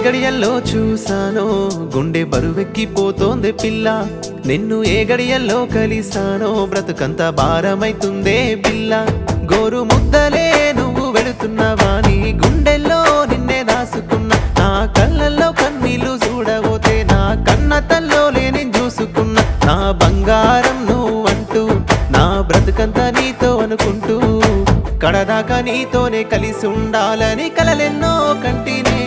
గడియల్లో చూసానో గుండె బరువెక్కిపోతోంది పిల్ల, నిన్ను ఏ గడియల్లో కలిసానో బ్రతుకంత భారమైతుందే పిల్ల. గోరు ముద్దలే నువ్వు వెళుతున్నావా, నీ గుండెల్లో నిన్నే దాసుకున్నా, నా కళ్ళల్లో కన్నీళ్లు చూడబోతే నా కన్న తల్లోలే నేను చూసుకున్నా. నా బంగారం నువ్వంటూ నా బ్రతుకంతా నీతో అనుకుంటూ కడదాకా నీతోనే కలిసి ఉండాలని కలలెన్నో కంటినే.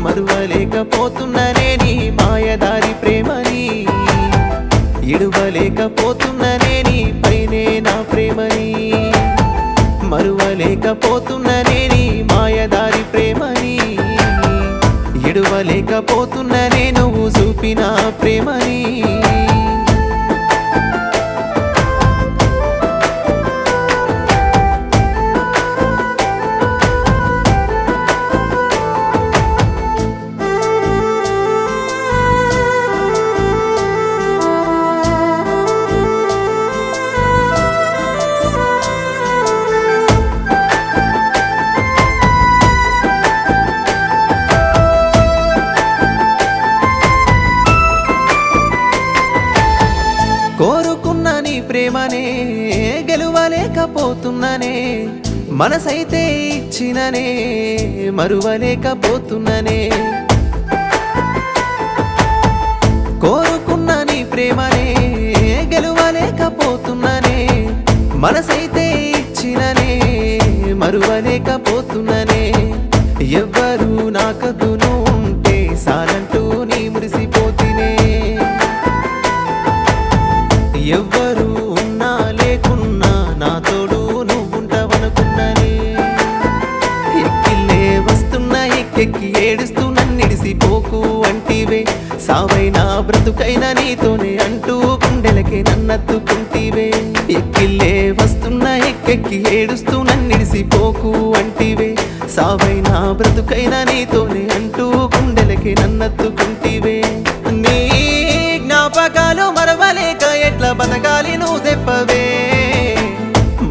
మరువలేకపోతున్ననే నీ మాయదారి ప్రేమని, ఇడువలేకపోతున్ననే నీ పైనే నా ప్రేమని. మరువలేకపోతున్ననే నీ మాయదారి ప్రేమని, ఇడువలేకపోతున్ననే నువ్వు చూపిన ప్రేమని. కోరుకున్న నీ ప్రేమనే గెలువలేకపోతున్ననే, మనసైతే ఇచ్చిననే మరువలేకపోతున్ననే. కోరుకున్న నీ ప్రేమనే గెలువలేకపోతున్ననే, మనసైతే ఇచ్చిననే మరువలేకపోతున్ననే. ఎవ్వరు నాకదును ఉంటే సాలంటూ నీ మురిసిపోతినే, ఎవ్వరు ఉన్నా లేకున్నా నా తోడు నువ్వుంటావనుకున్నానే. ఎక్కిల్లే వస్తున్నా ఎక్కెక్కి ఏడుస్తూ నన్నిడిసిపోకు అంటివే, సావైనా బ్రతుకైనా నీతోనే అంటూ గుండెలకే నన్నత్తుకుంటివే. ఎక్కిల్లే వస్తున్నా ఎక్కెక్కి ఏడుస్తూ నన్నిడిసిపోకు అంటివే, సావైనా బ్రతుకైనా నీతోనే అంటూ గుండెలకే నన్నత్తుకుంటివే. నీ జ్ఞాపకాలు మరవలేక ఎట్లా బతకాలి నువ్వు తెప్పవే.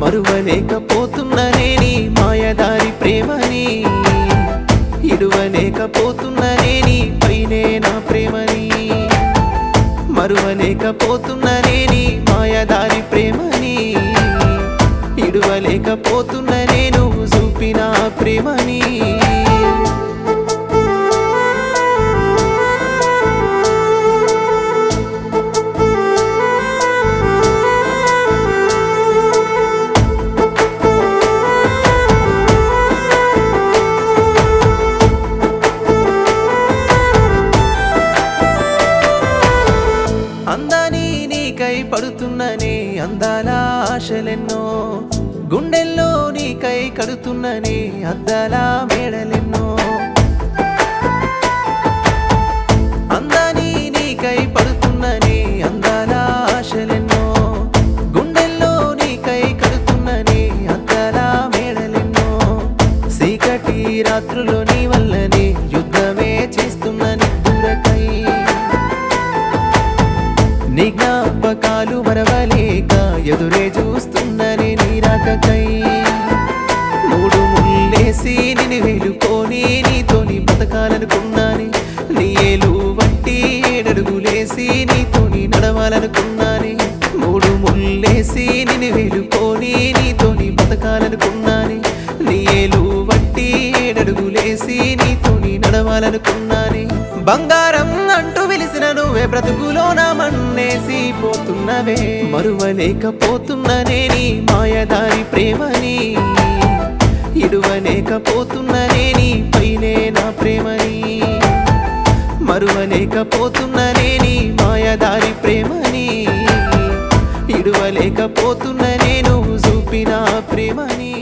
మరువలేకపోతున్ననే నీ మాయదారి ప్రేమని, ఇడువలేకపోతున్ననే నీ పైనే నా ప్రేమని. మరువలేకపోతున్ననే నీ మాయదారి ప్రేమని, ఇడువలేకపోతున్ననే నువ్వు చూపిన ప్రేమని. అందాని నీకై పడుతున్ననే అందాల ఆశలెన్నో, గుండెల్లో నీకై కడుతున్ననే అద్దాల మేడలెన్నో. అందాని నీకై పడుతున్ననే అందాల ఆశలెన్నో, గుండెల్లో నీకై కడుతున్ననే అద్దాల మేడలెన్నో. చీకటి రాత్రులో నీ వల్లనే యుద్ధమే చేస్తున్న నిద్దురకై, నీ జ్ఞాపకాలు మరవలేక ఎదురే చూస్తున్ననే నీ రాకకై. మూడు ముళ్ళేసి నిన్ను వేలుకొని నీతోని బతకాలనుకున్నానే, నీ ఏలు వట్టి ఏడడుగులేసి నీతోని నడవాలనుకున్నానే. మూడు ముళ్ళేసి నిన్ను వేలుకొని నీతోని బతకాలనుకున్నానే, నీ ఏలు వట్టి ఏడడుగులేసి నీతోని నడవాలనుకున్నానే. బంగారం అంటూ వెలిసిన నువ్వే బ్రతుకులో నా మన్నేసి పోతున్నవే. మరువలేకపోతున్ననే నీ మాయదారి ప్రేమని, ఇడువలేకపోతున్ననే నీ పైనే నా ప్రేమని. మరువలేకపోతున్ననే నీ మాయదారి ప్రేమని, ఇడువలేకపోతున్ననే నువ్వు చూపిన ప్రేమని.